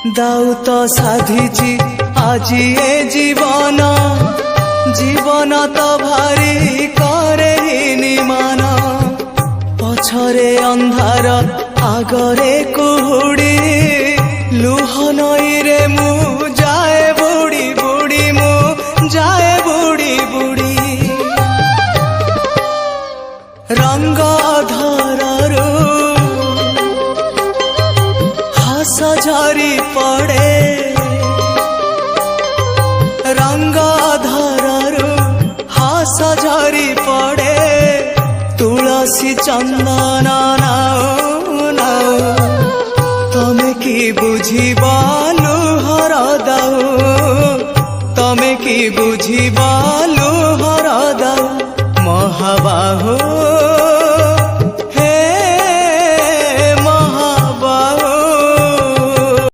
দাও তো সাধিছি আজি এ জীবন, জীবন তো ভারি করে নিমান। পছরে ଅନ୍ଧାର আগরে কুহুড়ি, লুহ নইরে মু যায় বুড়ি বুড়ি, মু যায় বুড়ি বুড়ি। রঙ্গ ধররু হাস ঝরি পড়ে, রঙ্গ ধররু হাস ঝরি পড়ে। তুলসী চন্দন নাও নাও, তমে কি বুঝিবা লুহর দাও, তমে কি বুঝিবা লুহর দাও। মহাবাহু